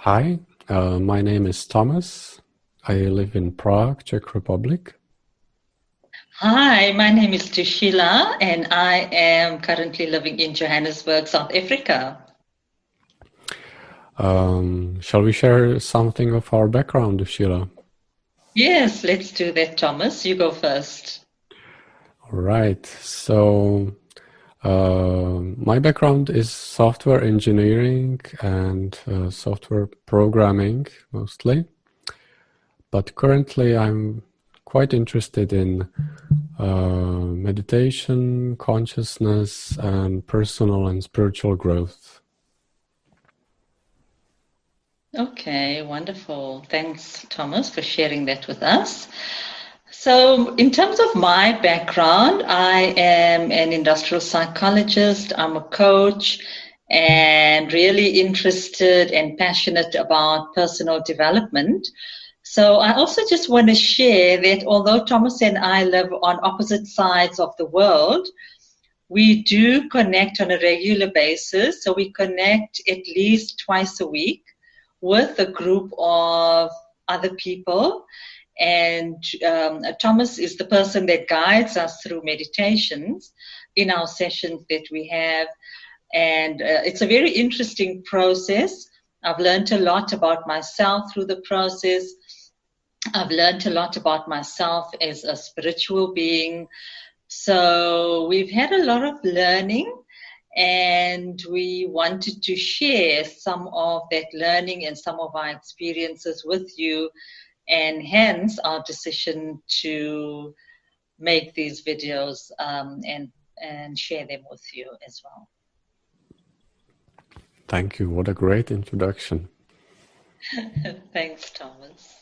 Hi, my name is Thomas. I live in Prague, Czech Republic. Hi, my name is Tushila, and I am currently living in Johannesburg, South Africa. Shall we share something of our background, Sheila? Yes, let's do that, Thomas. You go first. All right. My background is software engineering and software programming mostly. But currently, I'm quite interested in meditation, consciousness, and personal and spiritual growth. Okay, wonderful. Thanks, Thomas, for sharing that with us. So, in terms of my background, I am an industrial psychologist, I'm a coach, and really interested and passionate about personal development. So, I also just want to share that although Thomas and I live on opposite sides of the world, we do connect on a regular basis. So, we connect at least twice a week with a group of other people. And Thomas is the person that guides us through meditations in our sessions that we have. And it's a very interesting process. I've learned a lot about myself through the process. I've learned a lot about myself as a spiritual being. So we've had a lot of learning, and we wanted to share some of that learning and some of our experiences with you, and hence our decision to make these videos and share them with you as well. Thank you. What a great introduction. Thanks, Thomas.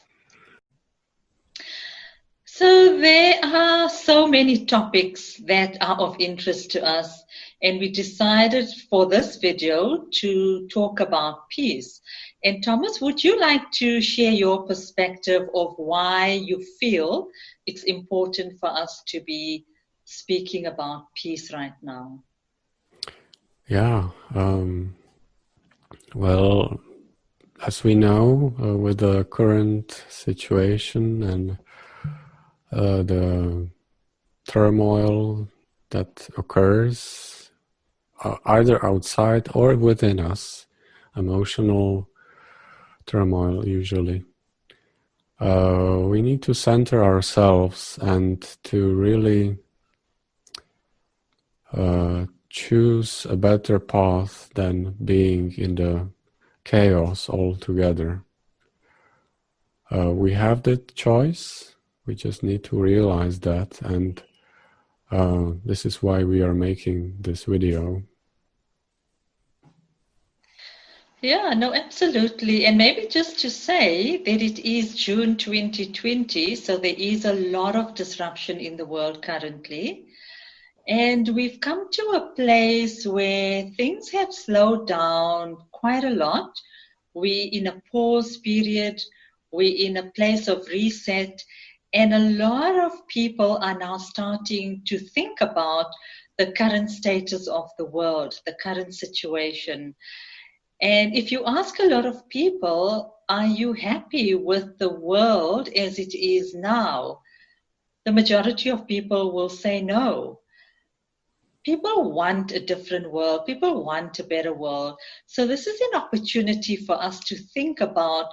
So there are so many topics that are of interest to us, and we decided for this video to talk about peace. And Thomas, would you like to share your perspective of why you feel it's important for us to be speaking about peace right now? Yeah. Well, as we know, with the current situation and the turmoil that occurs either outside or within us, emotional turmoil usually, we need to center ourselves and to really choose a better path than being in the chaos altogether. We have the choice, we just need to realize that, and this is why we are making this video. Yeah, no, absolutely. And maybe just to say that it is June 2020, so there is a lot of disruption in the world currently. And we've come to a place where things have slowed down quite a lot. We're in a pause period, we're in a place of reset, and a lot of people are now starting to think about the current status of the world, the current situation. And if you ask a lot of people, are you happy with the world as it is now? The majority of people will say no. People want a different world. People want a better world. So this is an opportunity for us to think about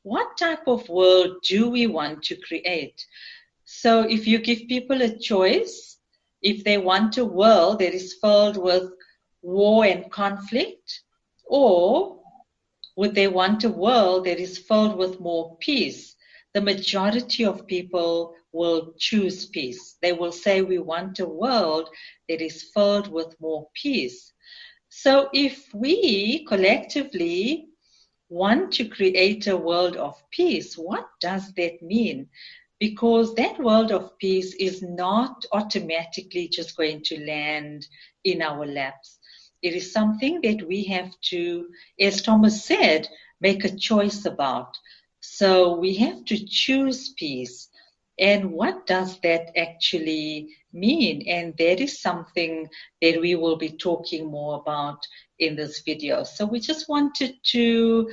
what type of world do we want to create. So if you give people a choice, if they want a world that is filled with war and conflict, or would they want a world that is filled with more peace? The majority of people will choose peace. They will say, we want a world that is filled with more peace. So if we collectively want to create a world of peace, what does that mean? Because that world of peace is not automatically just going to land in our laps. It is something that we have to, as Thomas said, make a choice about. So we have to choose peace. And what does that actually mean? And that is something that we will be talking more about in this video. So we just wanted to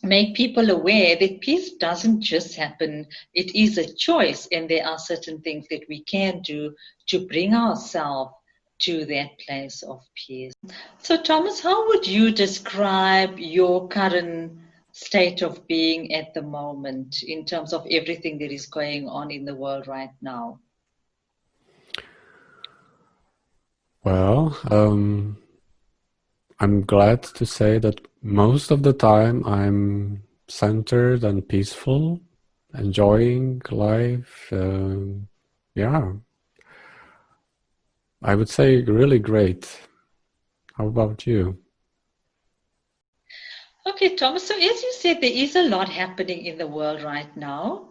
make people aware that peace doesn't just happen, it is a choice, and there are certain things that we can do to bring ourselves to that place of peace. So, Thomas, how would you describe your current state of being at the moment in terms of everything that is going on in the world right now? Well, I'm glad to say that most of the time I'm centered and peaceful, enjoying life. Yeah, I would say really great. How about you? Okay, Thomas, so as you said, there is a lot happening in the world right now.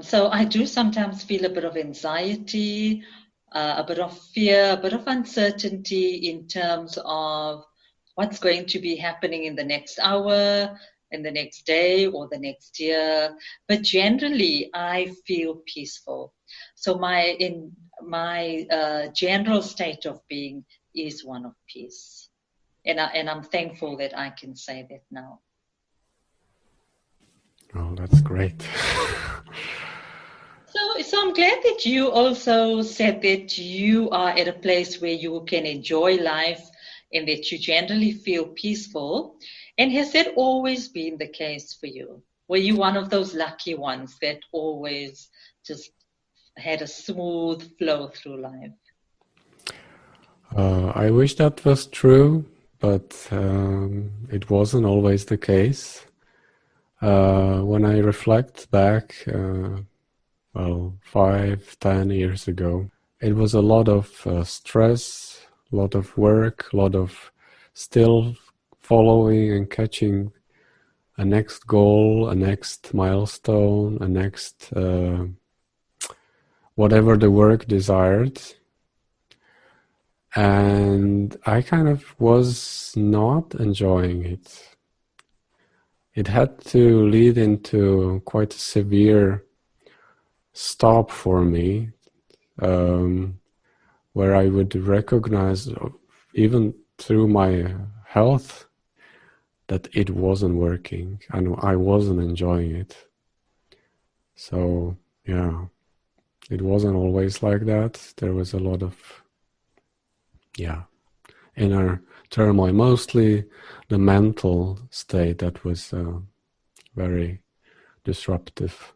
So I do sometimes feel a bit of anxiety, a bit of fear, a bit of uncertainty in terms of what's going to be happening in the next hour, in the next day, or the next year. But generally, I feel peaceful. So my general state of being is one of peace, and I'm thankful that I can say that now. Oh, that's great. So I'm glad that you also said that you are at a place where you can enjoy life and that you generally feel peaceful. And has that always been the case for you? Were you one of those lucky ones that always just had a smooth flow through life? I wish that was true, but it wasn't always the case. When I reflect back, well, 5, 10 years ago, it was a lot of stress, a lot of work, a lot of still following and catching a next goal, a next milestone, a next whatever the work desired. And I kind of was not enjoying it. It had to lead into quite a severe stop for me, where I would recognize, even through my health, that it wasn't working and I wasn't enjoying it. So, yeah, it wasn't always like that. There was a lot of, yeah, inner turmoil, mostly the mental state that was very disruptive.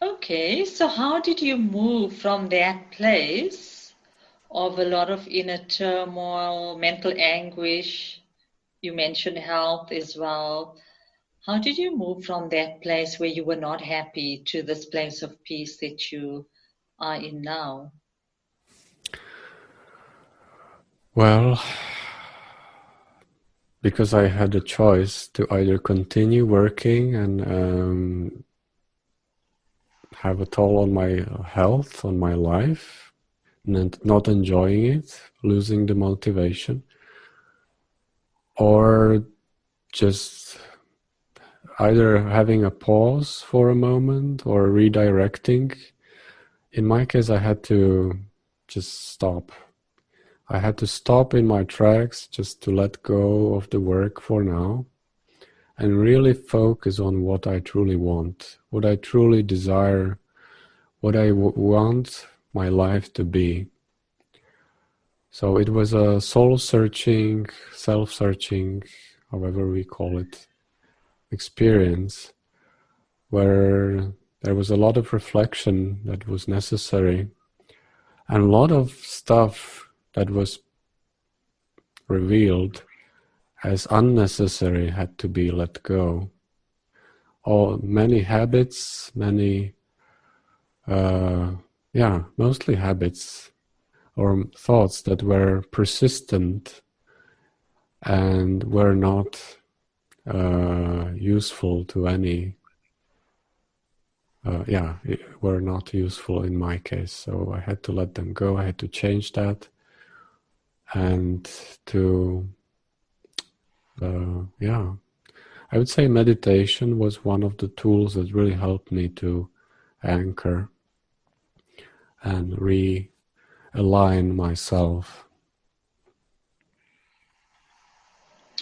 Okay, so how did you move from that place of a lot of inner turmoil, mental anguish? You mentioned health as well. How did you move from that place where you were not happy to this place of peace that you are in now? Well, because I had a choice to either continue working and have a toll on my health, on my life, and not enjoying it, losing the motivation, or just either having a pause for a moment or redirecting. In my case, I had to just stop. I had to stop in my tracks just to let go of the work for now and really focus on what I truly want, what I truly desire, what I want my life to be. So it was a soul-searching, self-searching, however we call it, experience where there was a lot of reflection that was necessary and a lot of stuff that was revealed as unnecessary had to be let go. Many habits, mostly habits or thoughts that were persistent and were not useful to any, were not useful in my case. So I had to let them go. I had to change that and to, I would say meditation was one of the tools that really helped me to anchor and realign myself.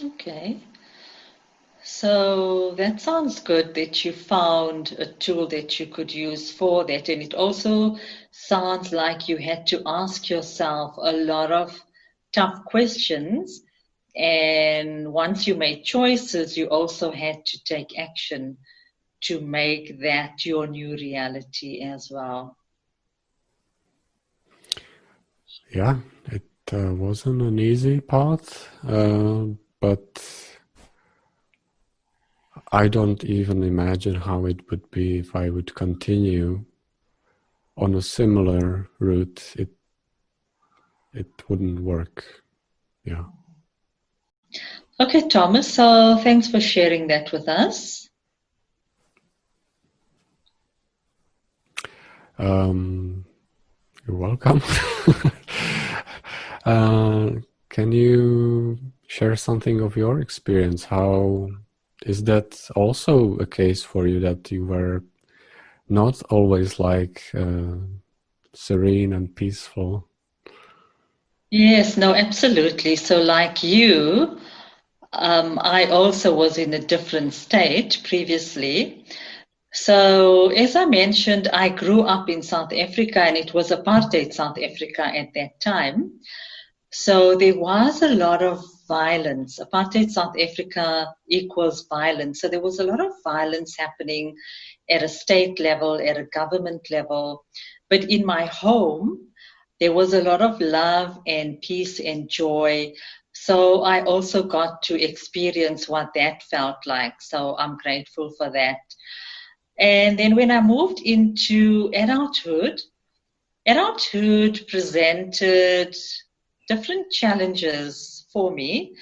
Okay. So that sounds good that you found a tool that you could use for that. And it also sounds like you had to ask yourself a lot of tough questions. And once you made choices, you also had to take action to make that your new reality as well. Yeah, it wasn't an easy path, but I don't even imagine how it would be if I would continue on a similar route. It wouldn't work. Yeah. Okay, Thomas, so thanks for sharing that with us. You're welcome. uh, can you share something of your experience? How is that also a case for you, that you were not always like serene and peaceful? Yes, no, absolutely. So, like you, I also was in a different state previously. So, as I mentioned, I grew up in South Africa and it was apartheid South Africa at that time. So, there was a lot of violence. Apartheid South Africa equals violence. So, there was a lot of violence happening at a state level, at a government level. But in my home, there was a lot of love and peace and joy. So I also got to experience what that felt like. So I'm grateful for that. And then when I moved into adulthood presented different challenges for me.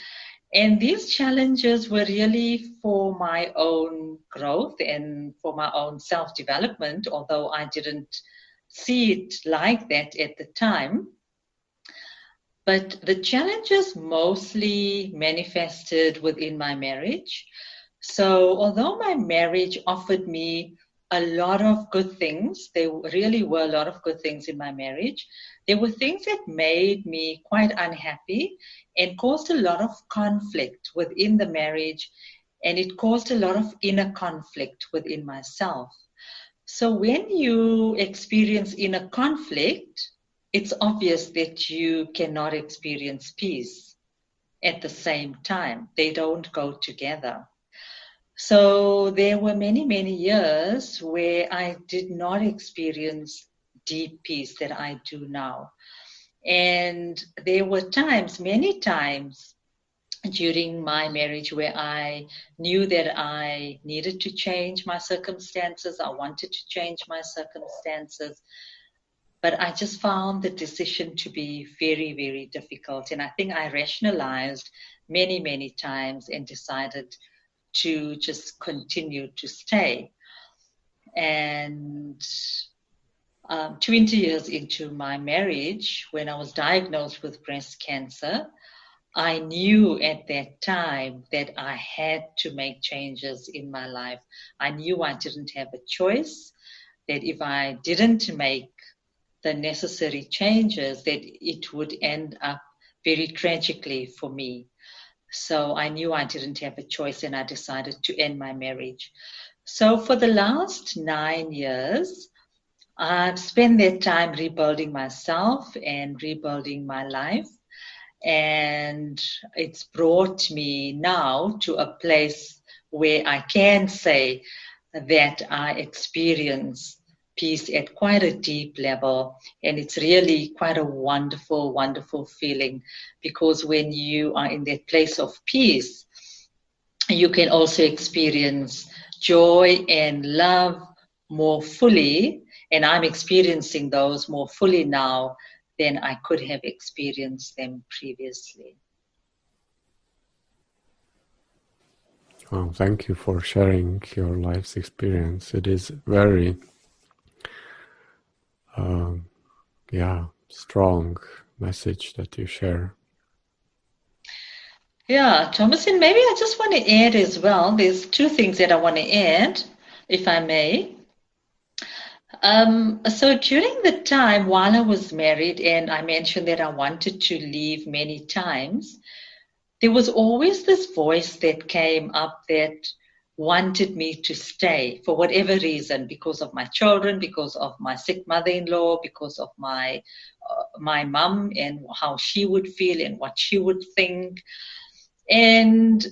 And these challenges were really for my own growth and for my own self development, although I didn't see it like that at the time. But the challenges mostly manifested within my marriage. So, although my marriage offered me a lot of good things, there really were a lot of good things in my marriage, there were things that made me quite unhappy and caused a lot of conflict within the marriage, and it caused a lot of inner conflict within myself. So when you experience inner conflict, it's obvious that you cannot experience peace at the same time. They don't go together. So there were many, many years where I did not experience deep peace that I do now. And there were times, many times, during my marriage where I knew that I needed to change my circumstances. I wanted to change my circumstances, but I just found the decision to be very, very difficult. And I think I rationalized many, many times and decided to just continue to stay. And 20 years into my marriage, when I was diagnosed with breast cancer, I knew at that time that I had to make changes in my life. I knew I didn't have a choice, that if I didn't make the necessary changes, that it would end up very tragically for me. So I knew I didn't have a choice and I decided to end my marriage. So for the last 9 years, I've spent that time rebuilding myself and rebuilding my life. And it's brought me now to a place where I can say that I experience peace at quite a deep level. And it's really quite a wonderful, wonderful feeling, because when you are in that place of peace, you can also experience joy and love more fully. And I'm experiencing those more fully now than I could have experienced them previously. Oh, thank you for sharing your life's experience. It is very, strong message that you share. Yeah, Thomas, and maybe I just want to add as well. There's two things that I want to add, if I may. So during the time while I was married, and I mentioned that I wanted to leave many times, there was always this voice that came up that wanted me to stay for whatever reason, because of my children, because of my sick mother-in-law, because of my mum and how she would feel and what she would think. And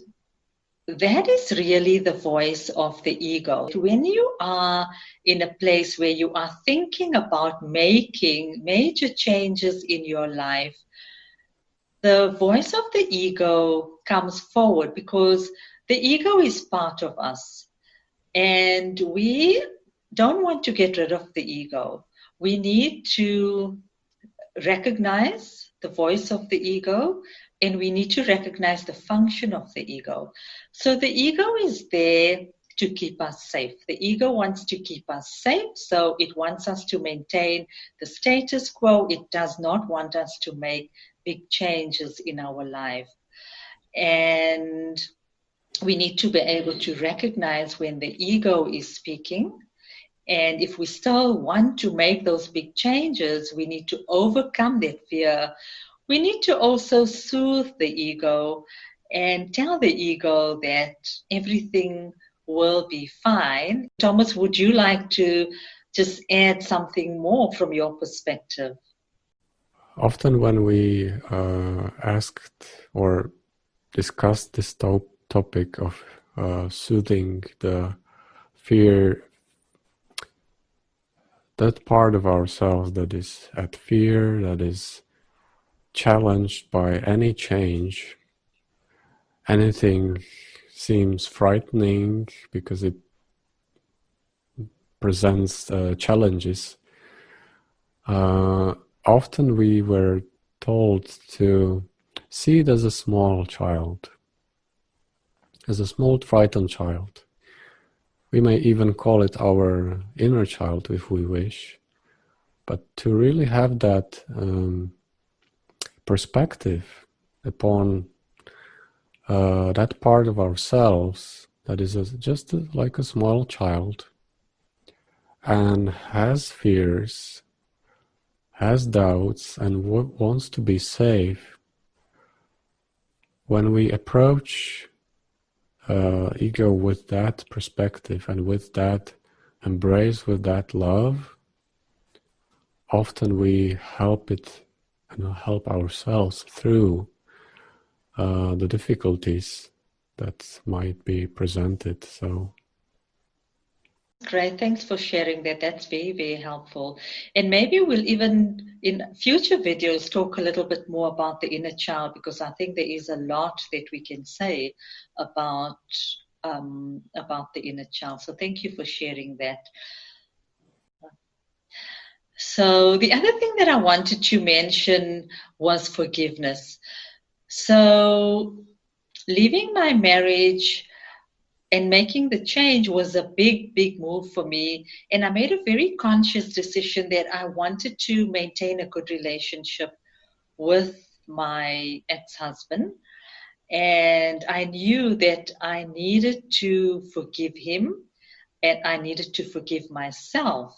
that is really the voice of the ego. When you are in a place where you are thinking about making major changes in your life, the voice of the ego comes forward, because the ego is part of us. And we don't want to get rid of the ego. We need to recognize the voice of the ego, and we need to recognize the function of the ego. So the ego is there to keep us safe. The ego wants to keep us safe, so it wants us to maintain the status quo. It does not want us to make big changes in our life. And we need to be able to recognize when the ego is speaking. And if we still want to make those big changes, we need to overcome that fear. We need to also soothe the ego and tell the ego that everything will be fine. Thomas, would you like to just add something more from your perspective? Often when we asked or discussed this topic of soothing the fear, that part of ourselves that is at fear, that is challenged by any change, anything seems frightening because it presents challenges. Often we were told to see it as a small child, as a small frightened child. We may even call it our inner child if we wish. But to really have that perspective upon that part of ourselves that is just like a small child and has fears, has doubts, and wants to be safe. When we approach ego with that perspective and with that embrace, with that love, often we help it and help ourselves through the difficulties that might be presented. So great, thanks for sharing that. That's very, very helpful. And maybe we'll even in future videos talk a little bit more about the inner child, because I think there is a lot that we can say about the inner child. So thank you for sharing that. So the other thing that I wanted to mention was forgiveness. So leaving my marriage and making the change was a big, big move for me. And I made a very conscious decision that I wanted to maintain a good relationship with my ex-husband. And I knew that I needed to forgive him and I needed to forgive myself.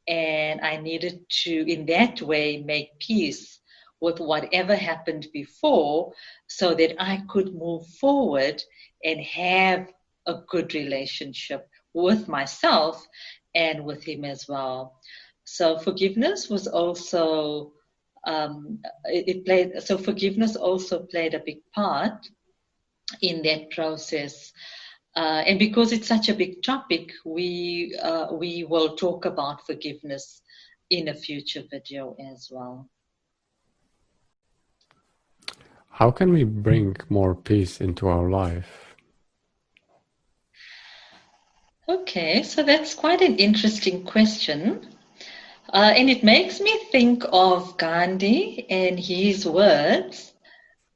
And I needed to, in that way, make peace with whatever happened before so that I could move forward and have a good relationship with myself and with him as well. So forgiveness was also forgiveness also played a big part in that process. And because it's such a big topic, we will talk about forgiveness in a future video as well. how can we bring more peace into our life? Okay, so that's quite an interesting question. And it makes me think of Gandhi and his words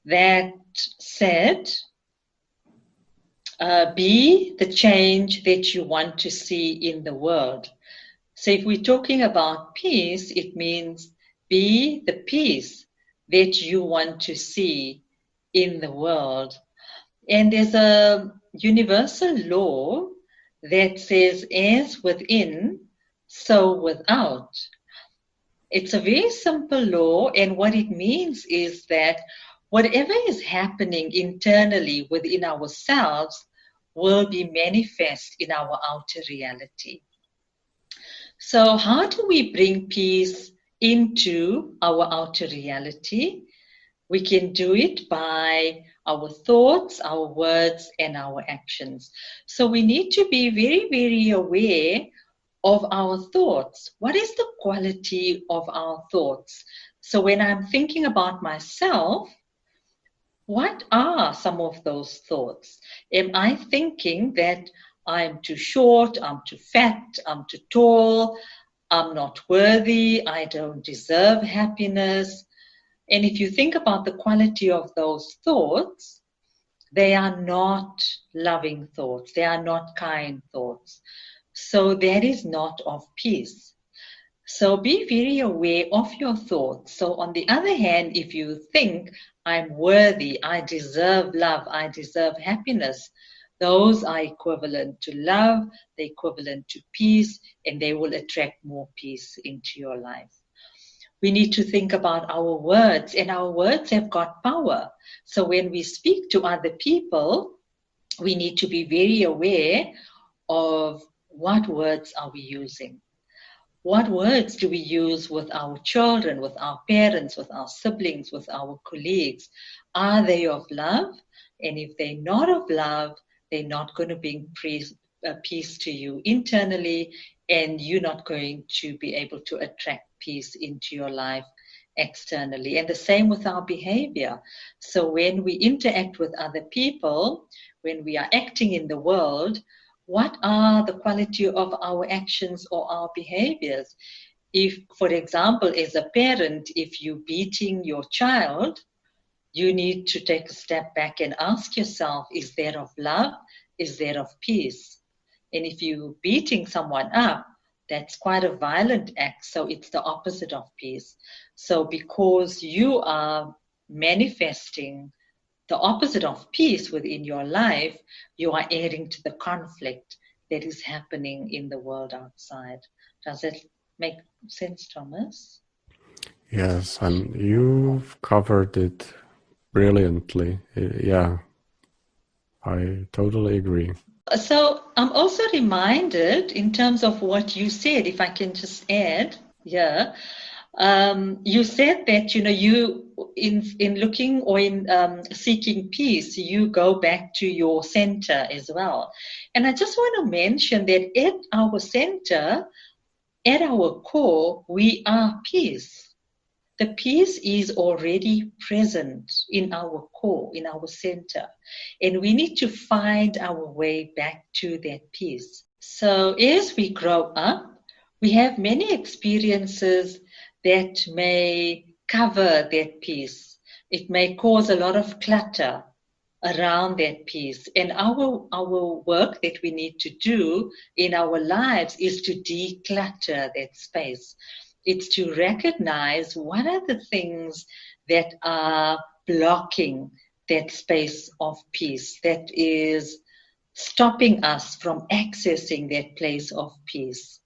that said, be the change that you want to see in the world. So if we're talking about peace, it means be the peace that you want to see in the world. And there's a universal law that says, as within, so without. It's a very simple law, and what it means is that Whatever is happening internally within ourselves will be manifest in our outer reality. So, how do we bring peace into our outer reality? We can do it by our thoughts, our words, and our actions. So, we need to be very, very aware of our thoughts. What is the quality of our thoughts? So, when I'm thinking about myself, what are some of those thoughts? Am I thinking that I'm too short, I'm too fat, I'm too tall, I'm not worthy, I don't deserve happiness? And if you think about the quality of those thoughts, they are not loving thoughts, they are not kind thoughts. So that is not of peace. So be very aware of your thoughts. So, on the other hand, if you think, I'm worthy, I deserve love, I deserve happiness, those are equivalent to love, they're equivalent to peace, and they will attract more peace into your life. We need to think about our words, and our words have got power. So, when we speak to other people, we need to be very aware of what words are we using. What words do we use with our children, with our parents, with our siblings, with our colleagues? Are they of love? And if they're not of love, they're not going to bring peace to you internally, and you're not going to be able to attract peace into your life externally. And the same with our behavior. So when we interact with other people, when we are acting in the world, what are the quality of our actions or our behaviors? If, for example, as a parent, if you're beating your child, you need to take a step back and ask yourself, is that of love? Is that of peace? And if you're beating someone up, that's quite a violent act. So it's the opposite of peace. So because you are manifesting the opposite of peace within your life, you are adding to the conflict that is happening in the world outside. Does that make sense, Thomas? Yes, and you've covered it brilliantly. Yeah, I totally agree. So I'm also reminded in terms of what you said, if I can just add, yeah, you said that you in looking or in seeking peace, you go back to your center as well. And I just want to mention that at our center, at our core, we are peace. The peace is already present in our core, in our center, and we need to find our way back to that peace. So, as we grow up, we have many experiences that may cover that peace. It may cause a lot of clutter around that peace. And our work that we need to do in our lives is to declutter that space. It's to recognize what are the things that are blocking that space of peace, that is stopping us from accessing that place of peace.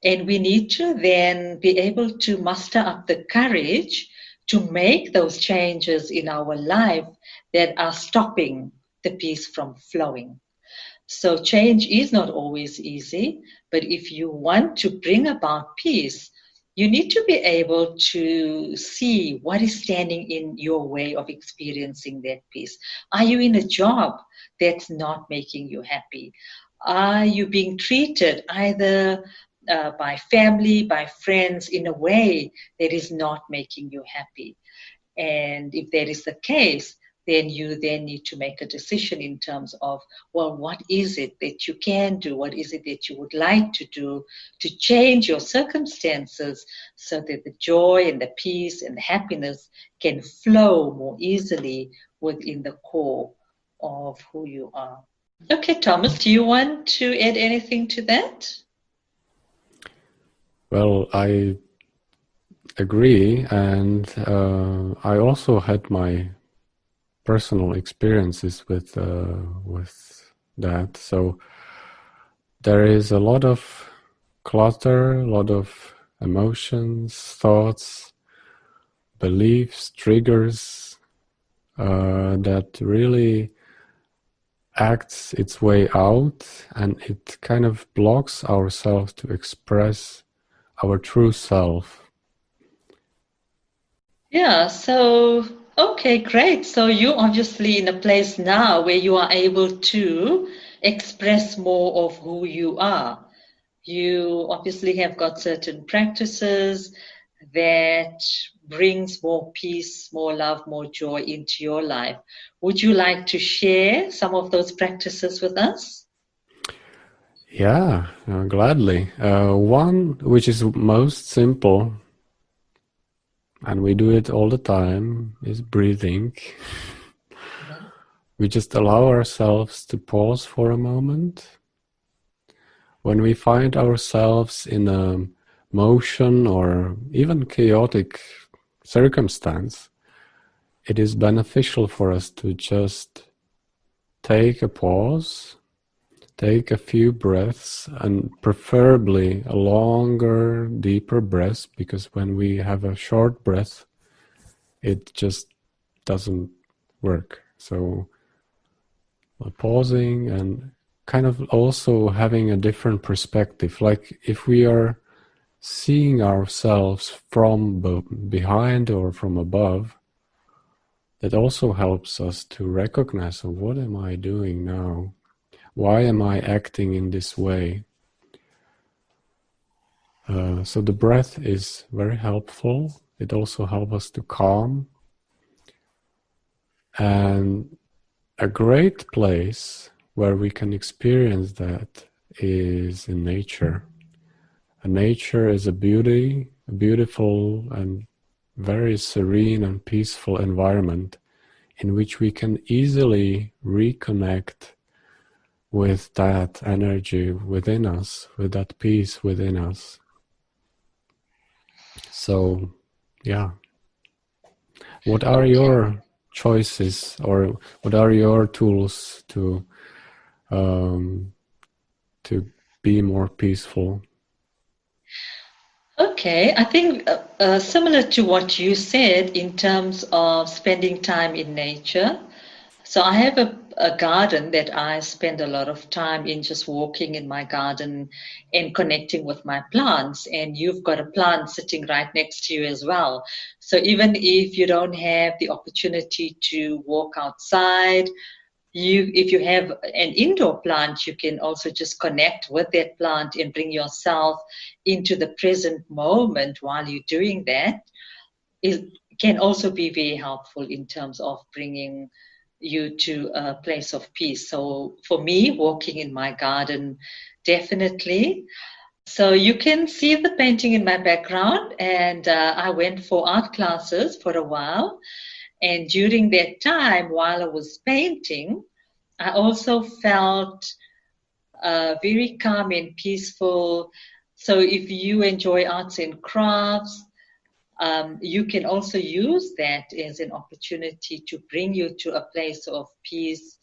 And we need to then be able to muster up the courage to make those changes in our life that are stopping the peace from flowing. So change is not always easy, but if you want to bring about peace, you need to be able to see what is standing in your way of experiencing that peace. Are you in a job that's not making you happy? Are you being treated either by family, by friends in a way that is not making you happy? And if that is the case, then you then need to make a decision in terms of, well, what is it that you can do? What is it that you would like to do to change your circumstances so that the joy and the peace and the happiness can flow more easily within the core of who you are? Okay, Thomas, do you want to add anything to that? Well, I agree, and I also had my personal experiences with that. So there is a lot of clutter, a lot of emotions, thoughts, beliefs, triggers that really acts its way out, and it kind of blocks ourselves to express our true self. Yeah, so okay, great. So you're obviously in a place now where you are able to express more of who you are. You obviously have got certain practices that brings more peace, more love, more joy into your life. Would you like to share some of those practices with us? Yeah, gladly. One which is most simple, and we do it all the time, is breathing. Yeah. We just allow ourselves to pause for a moment. When we find ourselves in a motion or even chaotic circumstance, it is beneficial for us to just take a pause, take a few breaths, and preferably a longer, deeper breath, because when we have a short breath, it just doesn't work. So pausing and kind of also having a different perspective. Like if we are seeing ourselves from behind or from above, that also helps us to recognize, oh, what am I doing now? Why am I acting in this way? So the breath is very helpful. It also helps us to calm. And a great place where we can experience that is in nature. And nature is a beautiful and very serene and peaceful environment in which we can easily reconnect with that energy within us, with that peace within us. So, yeah, what are Okay. your choices, or what are your tools um, to be more peaceful? Okay, I think similar to what you said in terms of spending time in nature. So I have a garden that I spend a lot of time in, just walking in my garden and connecting with my plants. And you've got a plant sitting right next to you as well. So even if you don't have the opportunity to walk outside, if you have an indoor plant, you can also just connect with that plant and bring yourself into the present moment while you're doing that. It can also be very helpful in terms of bringing you to a place of peace. So for me, walking in my garden, definitely. So you can see the painting in my background, and I went for art classes for a while. And during that time, while I was painting, I also felt very calm and peaceful. So if you enjoy arts and crafts, you can also use that as an opportunity to bring you to a place of peace.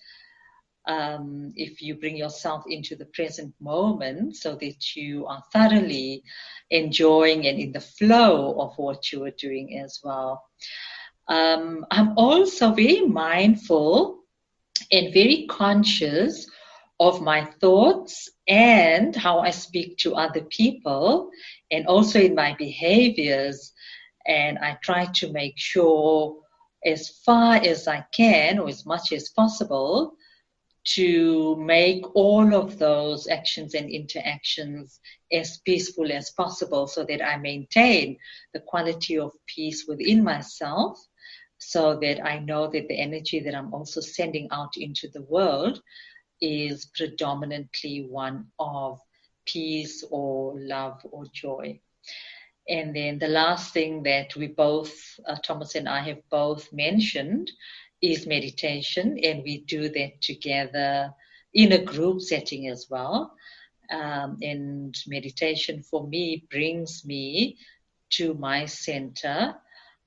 If you bring yourself into the present moment so that you are thoroughly enjoying and in the flow of what you are doing as well. I'm also very mindful and very conscious of my thoughts and how I speak to other people, and also in my behaviors. And I try to make sure, as far as I can, or as much as possible, to make all of those actions and interactions as peaceful as possible so that I maintain the quality of peace within myself, so that I know that the energy that I'm also sending out into the world is predominantly one of peace or love or joy. And then the last thing that we both, Thomas and I, have both mentioned is meditation, and we do that together in a group setting as well. And meditation for me brings me to my center,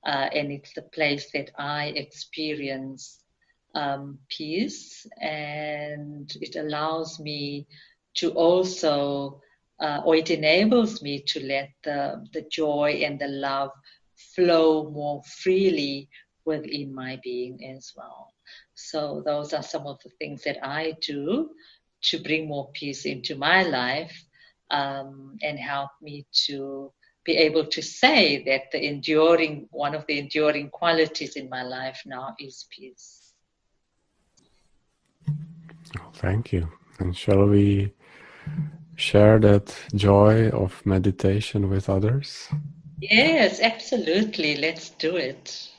and it's the place that I experience peace, and it allows me to also, or it enables me to let the joy and the love flow more freely within my being as well. So those are some of the things that I do to bring more peace into my life, and help me to be able to say that one of the enduring qualities in my life now is peace. Thank you. And shall we share that joy of meditation with others? Yes, absolutely. Let's do it.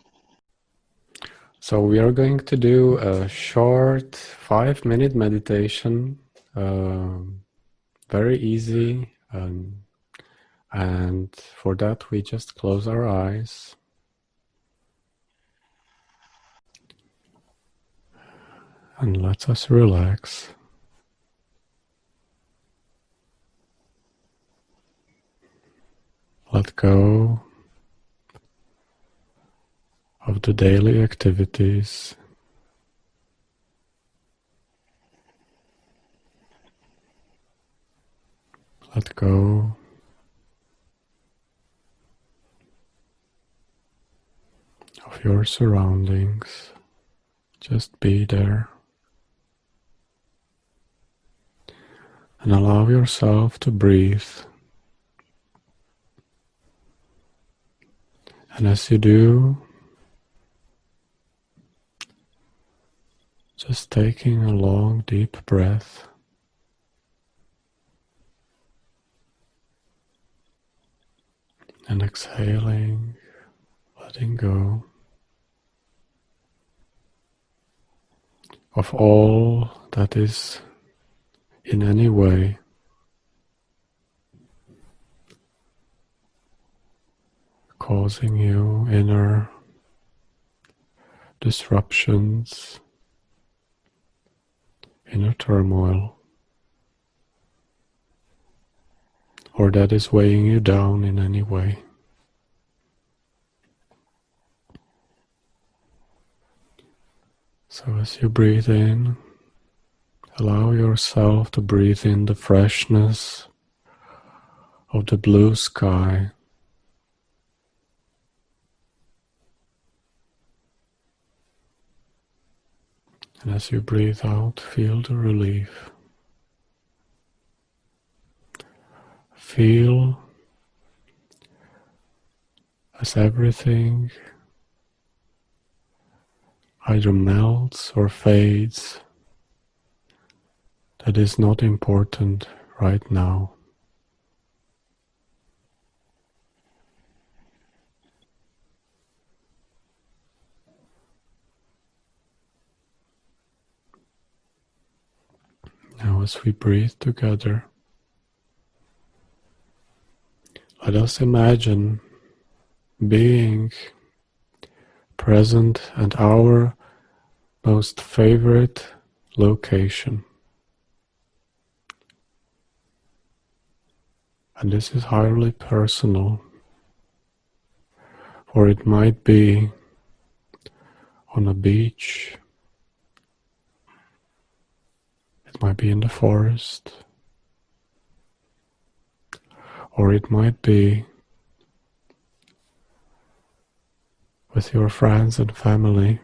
So we are going to do a short 5-minute meditation, very easy, and for that we just close our eyes and let us relax. Let go of the daily activities. Let go of your surroundings. Just be there and allow yourself to breathe. And as you do, just taking a long, deep breath and exhaling, letting go of all that is in any way causing you inner disruptions, inner turmoil, or that is weighing you down in any way. So as you breathe in, allow yourself to breathe in the freshness of the blue sky. And as you breathe out, feel the relief. Feel as everything either melts or fades that is not important right now. Now as we breathe together, let us imagine being present at our most favorite location. And this is highly personal, for it might be on a beach, it might be in the forest, or it might be with your friends and family.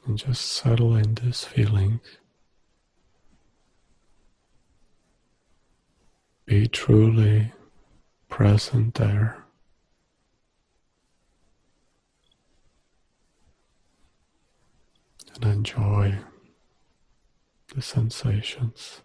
And just settle in this feeling. Be truly present there. And enjoy the sensations.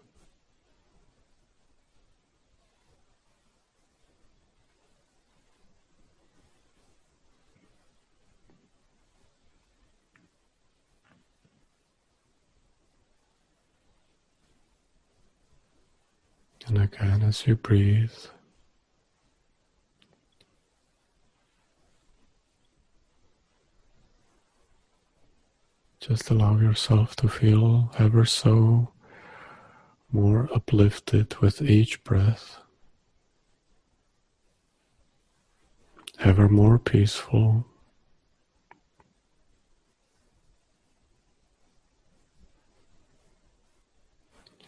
And again, as you breathe, just allow yourself to feel ever so more uplifted with each breath, ever more peaceful,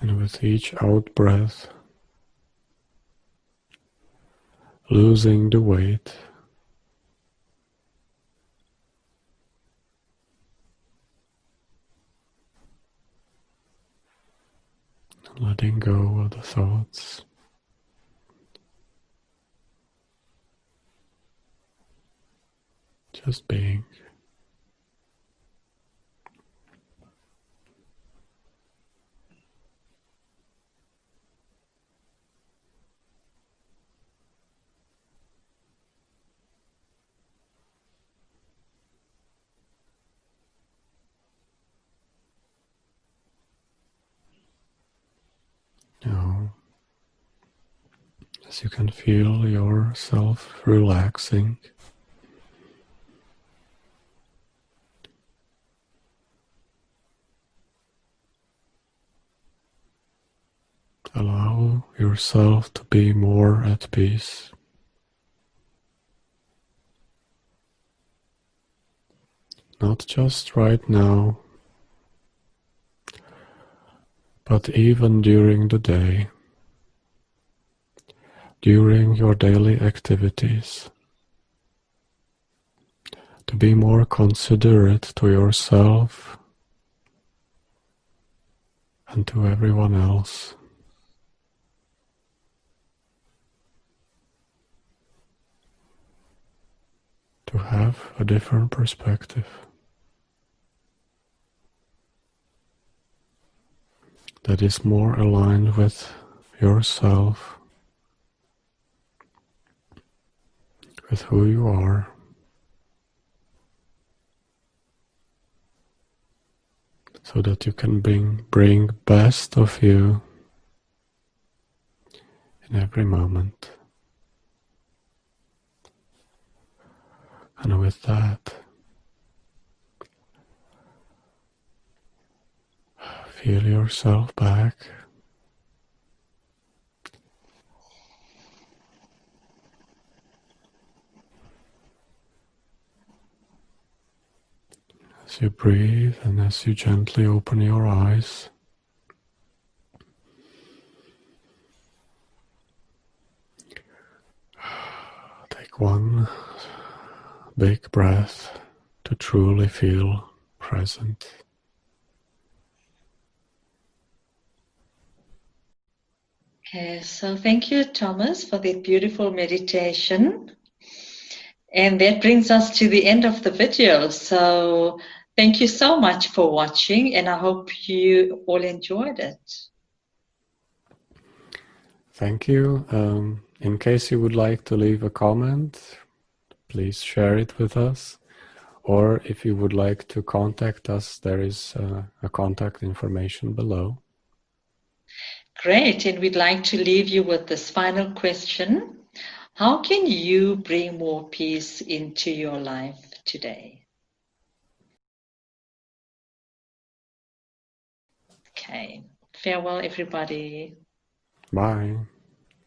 And with each out breath, losing the weight, letting go of the thoughts. Just being. Now, as you can feel yourself relaxing, allow yourself to be more at peace. Not just right now, but even during the day, during your daily activities. To be more considerate to yourself and to everyone else. To have a different perspective that is more aligned with yourself, with who you are, so that you can bring best of you in every moment. And with that, feel yourself back. As you breathe and as you gently open your eyes, take one big breath to truly feel present. Okay, so thank you, Thomas, for that beautiful meditation. And that brings us to the end of the video. So thank you so much for watching, and I hope you all enjoyed it. Thank you. In case you would like to leave a comment, please share it with us. Or if you would like to contact us, there is a contact information below. Great, and we'd like to leave you with this final question. How can you bring more peace into your life today? Okay, farewell, everybody. Bye.